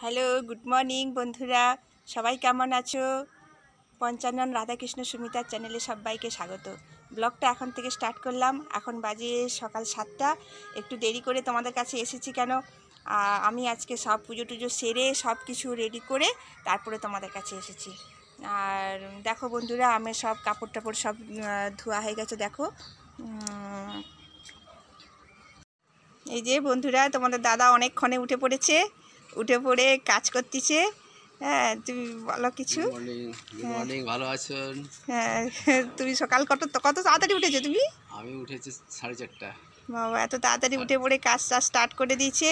Hello, good morning বন্ধুরা। সবাই কেমন আছো? পঞ্চানন রাধাকৃষ্ণ সুমিতার চ্যানেলে সবাইকে স্বাগত। ব্লগটা এখন থেকে স্টার্ট করলাম। এখন বাজে সকাল 7টা। একটু দেরি করে তোমাদের কাছে এসেছি কেন, আমি আজকে সব পুজো টুজো সেরে সব কিছু রেডি করে তারপরে তোমাদের কাছে এসেছি। আর দেখো বন্ধুরা, আমি সব কাপড় টাপড় সব ধোয়া হয়ে গেছে। দেখো, এই যে বন্ধুরা, তোমাদের দাদা অনেকক্ষণে উঠে পড়েছে, উঠে পড়ে কাজ করতেছে। হ্যাঁ, তুমি বলো কিছু। গুড মর্নিং, ভালো আছেন? হ্যাঁ, তুমি সকাল কত কত তাড়াতাড়ি উঠেছো তুমি? আমি উঠেছি 4:30। বাবা, এত তাড়াতাড়ি উঠে পড়ে কাজটা স্টার্ট করে দিয়েছে।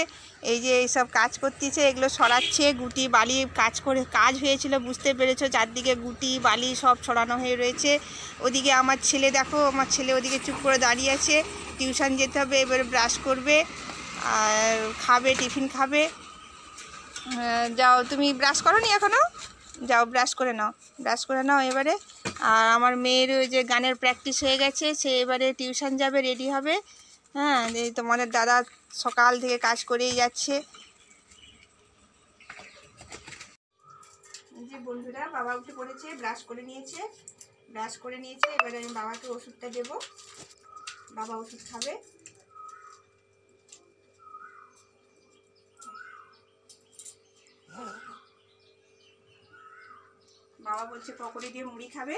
এই যে এইসব কাজ করতেছে, এগুলো সরাচ্ছে। গুটি বালি কাজ হয়েছিল, বুঝতে পেরেছো? চারদিকে গুটি বালি সব ছড়ানো হয়ে রয়েছে। ওদিকে আমার ছেলে, দেখো আমার ছেলে ওদিকে চুপ করে দাঁড়িয়ে আছে। টিউশন যেতে হবে, এবারে ব্রাশ করবে আর খাবে, টিফিন খাবে। যাও, তুমি ব্রাশ করো নি এখনও? যাও ব্রাশ করে নাও, ব্রাশ করে নাও এবারে। আর আমার মেয়ের ওই যে গানের প্র্যাকটিস হয়ে গেছে, সে এবারে টিউশন যাবে, রেডি হবে। হ্যাঁ, এই তোমাদের দাদা সকাল থেকে কাজ করেই যাচ্ছে। এই যে বন্ধুরা, বাবা উঠে পড়েছে, ব্রাশ করে নিয়েছে। এবারে আমি বাবাকে ওষুধটা দেবো, বাবা ওষুধ খাবে। বাবা বলছে পকোড়ি দিয়ে মুড়ি খাবে,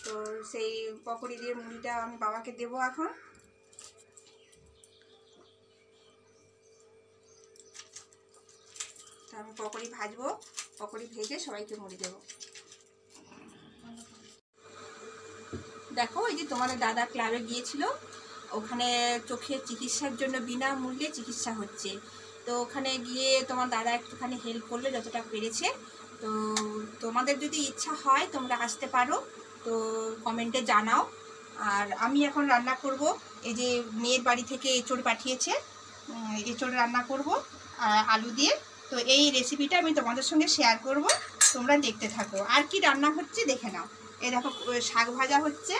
তো সেই পকোড়ি দিয়ে মুড়িটা আমি বাবাকে দেবো এখন। তো আমি পকোড়ি ভাজবো, পকোড়ি ভেজে সবাইকে মুড়ি দেবো। দেখো, এই যে তোমাদের দাদা ক্লাবে গিয়েছিল, ওখানে চোখের চিকিৎসার জন্য বিনামূল্যে চিকিৎসা হচ্ছে। তো ওখানে গিয়ে তোমার দাদা একটুখানি হেল্প করলে যতটা পেরেছে। তো তোমাদের যদি ইচ্ছা হয় তোমরা আসতে পারো, তো কমেন্টে জানাও। আর আমি এখন রান্না করব। এই যে মেয়ের বাড়ি থেকে এঁচোড় পাঠিয়েছে, এঁচোড় রান্না করব আলু দিয়ে। তো এই রেসিপিটা আমি তোমাদের সঙ্গে শেয়ার করব, তোমরা দেখতে থাকো। আর কি রান্না হচ্ছে দেখে নাও। এই দেখো, শাক ভাজা হচ্ছে,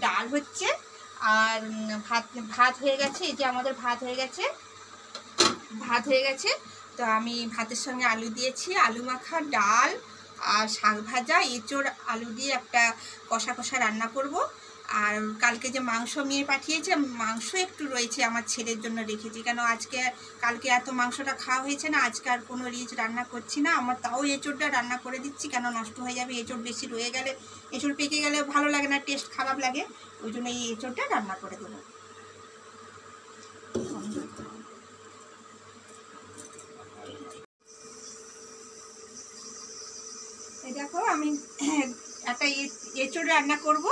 ডাল হচ্ছে, আর ভাত হয়ে গেছে। এই যে আমাদের ভাত হয়ে গেছে। তো আমি ভাতের সঙ্গে আলু দিয়েছি, আলু মাখা, ডাল আর শাক ভাজা, এঁচোড় আলু দিয়ে একটা কষা কষা রান্না করব। আর কালকে যে মাংস মেয়ে পাঠিয়েছে, মাংস একটু রয়েছে, আমার ছেলের জন্য রেখেছি। কেন কালকে এত মাংসটা খাওয়া হয়েছে না, আজকে আর কোনো রিচ রান্না করছি না। আমার তাও এঁচোড়টা রান্না করে দিচ্ছি, কেন নষ্ট হয়ে যাবে। এঁচোড় বেশি রয়ে গেলে, এঁচোড় পেকে গেলে ভালো লাগে না, টেস্ট খারাপ লাগে। ওই জন্য এই এঁচোড়টা রান্না করে দেবো। এই দেখো, আমি একটা এঁচোড় রান্না করব।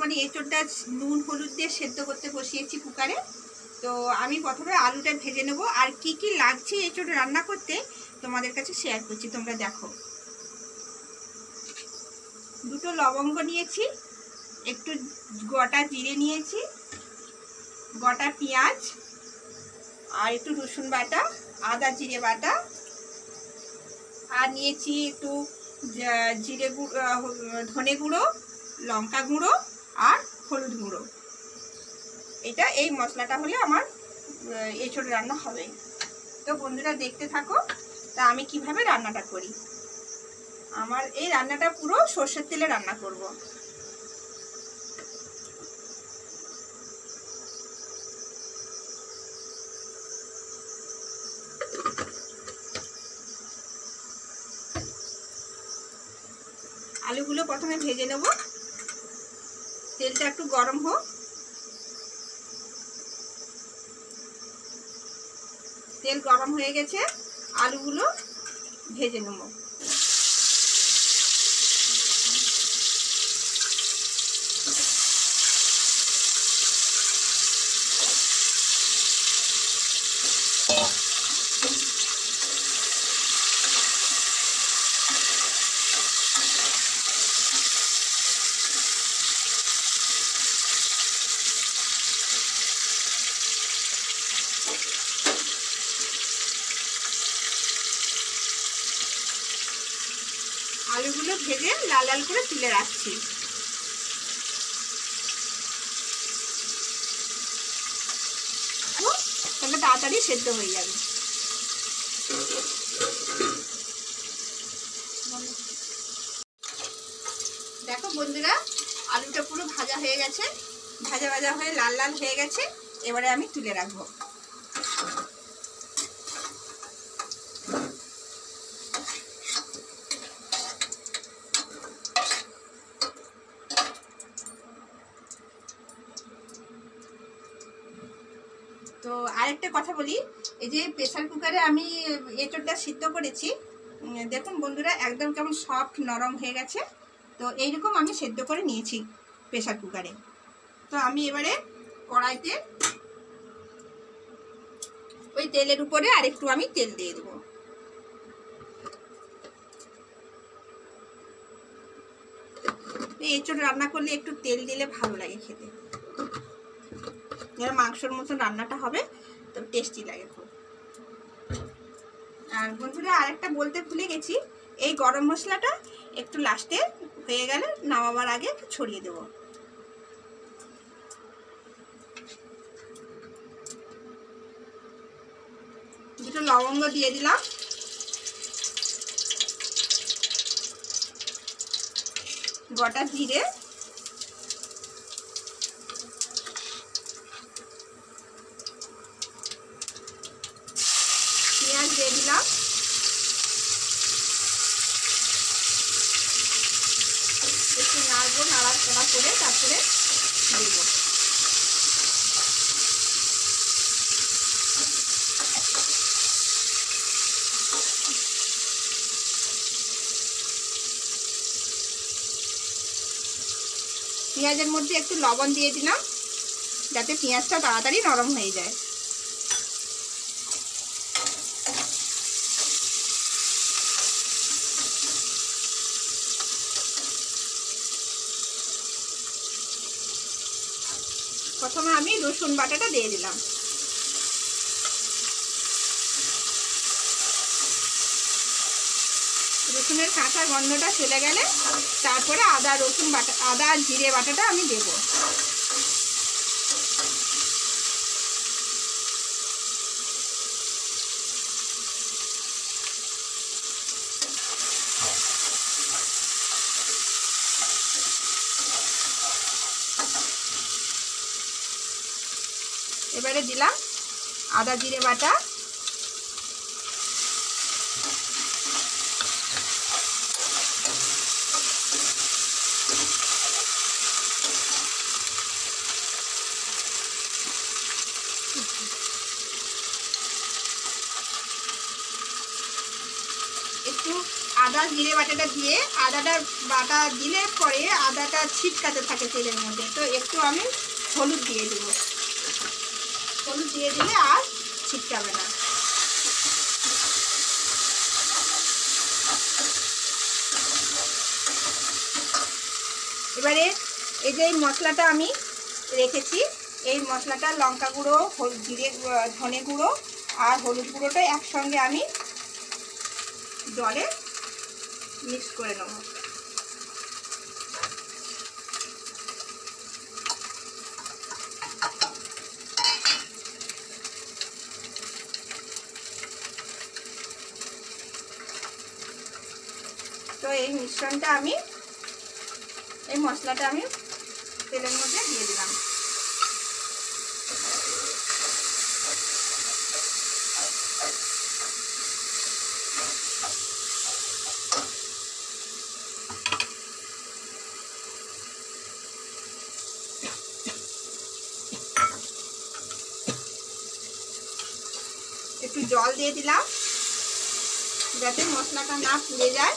মানে এঁচোড়টা নুন হলুদ দিয়ে সেদ্ধ করতে বসিয়েছি কুকারে। তো আমি প্রথমে আলুটা ভেজে নেব। আর কি কি লাগছে এঁচোড় রান্না করতে তোমাদের কাছে শেয়ার করছি, তোমরা দেখো। দুটো লবঙ্গ নিয়েছি, একটু গোটা জিরে নিয়েছি, গোটা পেঁয়াজ, আর একটু রসুন বাটা, আদা জিরে বাটা, আর নিয়েছি একটু জিরে গুঁড়ো, ধনে গুঁড়ো, লঙ্কা গুঁড়ো আর হলুদ গুঁড়ো। এই মশলাটা হলে আমার এঁচোড় রান্না হবে। তো বন্ধুরা দেখতে থাকো, তা আমি কিভাবে রান্নাটা করি। আমার এই রান্নাটা পুরো সর্ষের তেলে রান্না করব। আলুগুলো প্রথমে ভেজে নেব, তেলটা একটু গরম হোক। তেল গরম হয়ে গেছে, আলুগুলো ভেজে নেব। আলুগুলো ভেজে লাল লাল করে তুলে রাখছি। তাহলে তাড়াতাড়ি সেদ্ধ হয়ে যাবে। দেখো বন্ধুরা, আলুটা পুরো ভাজা হয়ে গেছে, ভাজা ভাজা হয়ে লাল লাল হয়ে গেছে। এবারে আমি তুলে রাখবো। তো আরেকটা কথা বলি, এই যে প্রেসার কুকারে আমি এঁচোড়টা সিদ্ধ করেছি, দেখুন বন্ধুরা একদম কেমন সফট নরম হয়ে গেছে। তো এইরকম আমি সেদ্ধ করে নিয়েছি প্রেসার কুকারে। তো আমি এবারে কড়াইতে ওই তেলের উপরে আরেকটু আমি তেল দিয়ে দেবো। এঁচোড় রান্না করলে একটু তেল দিলে ভালো লাগে খেতে, যেন মাংসর মতন রান্নাটা হবে, তো টেস্টি লাগে খুব। আর বন্ধুরা আরেকটা বলতে ভুলে গেছি, এই গরম মশলাটা একটু লাস্টে হয়ে গেলে নামাবার আগে একটু ছড়িয়ে দেবো। দুটো লবঙ্গ দিয়ে দিলাম, গোটা জিরে, পেঁয়াজ দিয়ে দিলাম, একটু নাড়বো, নাড়াচাড়া করে তারপরে দেবো। পেঁয়াজের মধ্যে একটু লবণ দিয়ে দিলাম, যাতে পেঁয়াজটা তাড়াতাড়ি নরম হয়ে যায়। প্রথমে আমি রসুন বাটাটা দিয়ে দিলাম। রসুনের কাঁচা গন্ধটা চলে গেলে তারপরে আদা রসুন বাটা, আদা আর জিরে বাটাটা আমি দেব। এবারে দিলাম আদা জিরে বাটা, একটু আদা জিরে বাটাটা দিয়ে, আদাটা বাটা দিলে পরে আদাটা ছিটকাতে থাকে তেলের মধ্যে, তো একটু আমি হলুদ দিয়ে দেবো। হলুদ দিয়ে দিলে আর ছিটকাবে না। এবারে এই যে মশলাটা আমি রেখেছি, এই মশলাটা লঙ্কা গুঁড়ো, জিরে, ধনে গুঁড়ো আর হলুদ গুঁড়োটা একসঙ্গে আমি জলে মিক্স করে নেব। তো এই মিশ্রণটা আমি, এই মশলাটা আমি তেলের মধ্যে দিয়ে দিলাম। একটু জল দিয়ে দিলাম যাতে মশলাটা না পুড়ে যায়।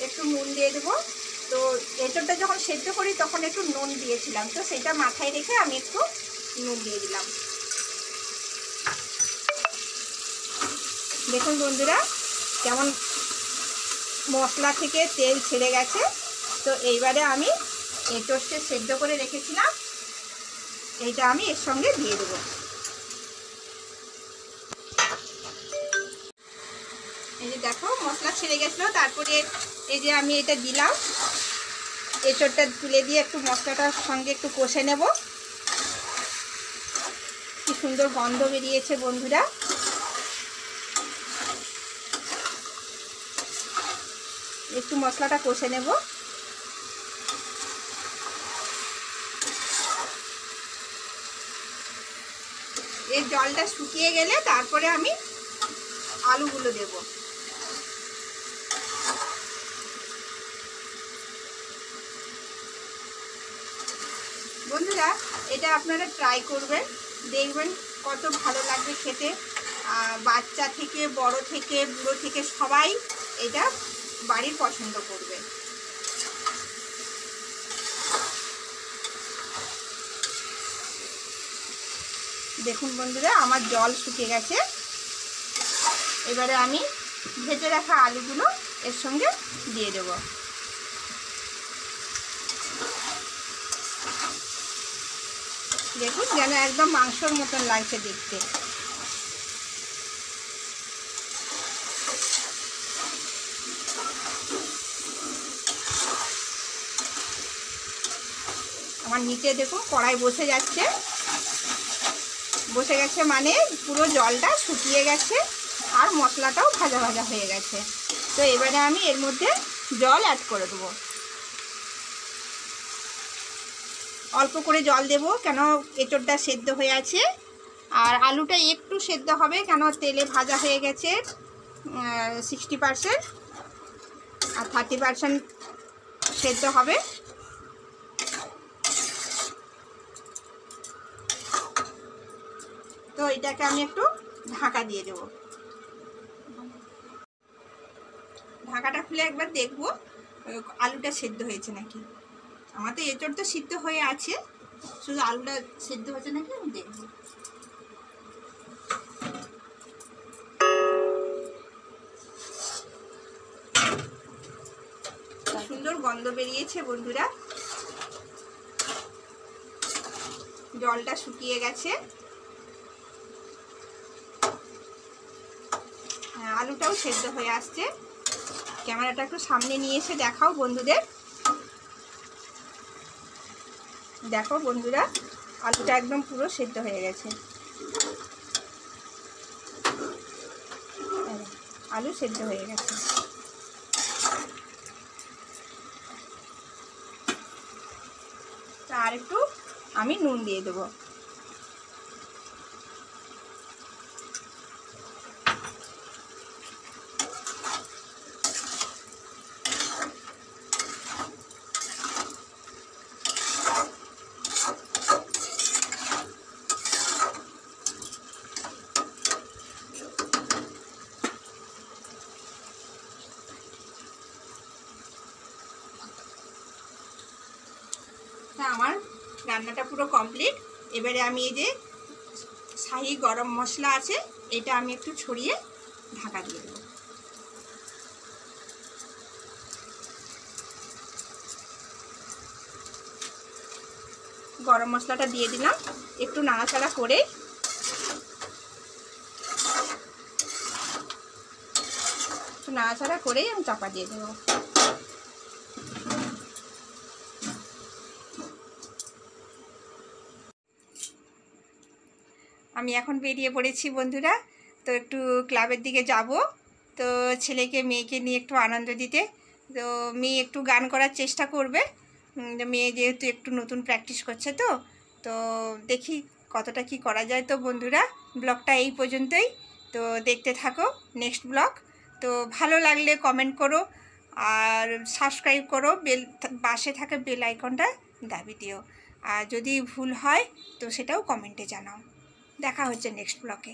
একটু নুন দিয়ে দেবো। তো এঁচোড়টা যখন সেদ্ধ করি তখন একটু নুন দিয়েছিলাম, তো সেটা মাথায় রেখে আমি একটু নুন দিয়ে দিলাম। দেখুন বন্ধুরা কেমন মশলা থেকে তেল ছেড়ে গেছে। তো এইবারে আমি এঁচোড়টা সেদ্ধ করে রেখেছিলাম, এইটা আমি এর সঙ্গে দিয়ে দেবো। এই যে দেখো মশলা ছেড়ে গেছিলো, তারপরে এই যে আমি এটা দিলাম। এঁচোড়টা তুলে দিয়ে একটু মশলাটার সঙ্গে একটু কষে নেব। কি সুন্দর গন্ধ বেরিয়েছে বন্ধুরা। একটু মশলাটা কষে নেব। এর জলটা শুকিয়ে গেলে তারপরে আমি আলুগুলো দেব। বন্ধুরা এটা আপনারা ট্রাই করবেন, দেখবেন কত ভালো লাগবে খেতে। বাচ্চা থেকে বড় থেকে বুড়ো থেকে সবাই এটা বাড়ির পছন্দ করবে। দেখুন বন্ধুরা আমার জল শুকিয়ে গেছে। এবারে আমি ভেজে রাখা আলুগুলো এর সঙ্গে দিয়ে দেব। দেখুন যেন একদম মাংসর মতন লাগছে দেখতে। আমার নিচে দেখুন কড়াই বসে যাচ্ছে, বসে গেছে মানে পুরো জলটা শুকিয়ে গেছে আর মশলাটাও ভাজা ভাজা হয়ে গেছে। তো এবারে আমি এর মধ্যে জল অ্যাড করে দেবো। অল্প করে জল দেব, কেন এঁচোড়টা সেদ্ধ হয়ে আছে আর আলুটা একটু সেদ্ধ হবে, কেন তেলে ভাজা হয়ে গেছে 60% আর 30% সেদ্ধ হবে। তো এটাকে আমি একটু ঢাকা দিয়ে দেব। ঢাকাটা খুলে একবার দেখব আলুটা সেদ্ধ হয়েছে নাকি। আমার তো এঁচোড় তো সিদ্ধ হয়ে আছে, শুধু আলুটা সেদ্ধ হয়েছে নাকি আমি দেখব। সুন্দর গন্ধ বেরিয়েছে বন্ধুরা। জলটা শুকিয়ে গেছে, আলুটাও সেদ্ধ হয়ে আসছে। ক্যামেরাটা একটু সামনে নিয়ে এসে দেখাও বন্ধুদের। দেখো বন্ধুরা আলুটা একদম পুরো সেদ্ধ হয়ে গেছে। আলু সেদ্ধ হয়ে গেছে। আর একটু আমি নুন দিয়ে দেবো। আমার রান্নাটা পুরো কমপ্লিট। এবারে আমি এই যে শাহি গরম মশলা আছে এটা আমি একটু ছড়িয়ে ঢাকা দিয়ে দেবো। গরম মশলাটা দিয়ে দিলাম, একটু নাড়াচাড়া করে আমি চাপা দিয়ে দেবো। আমি এখন বেরিয়ে পড়েছি বন্ধুরা, তো একটু ক্লাবের দিকে যাব। তো ছেলেকে মেয়েকে নিয়ে একটু আনন্দ দিতে। তো মেয়ে একটু গান করার চেষ্টা করবে, মেয়ে যেহেতু একটু নতুন প্র্যাকটিস করছে। তো দেখি কতটা কি করা যায়। তো বন্ধুরা ব্লগটা এই পর্যন্তই, তো দেখতে থাকো নেক্সট ব্লগ। তো ভালো লাগলে কমেন্ট করো আর সাবস্ক্রাইব করো, পাশে থাকা বেল আইকনটা দাবি দিও। আর যদি ভুল হয় তো সেটাও কমেন্টে জানাও। দেখা হচ্ছে নেক্সট ব্লগে।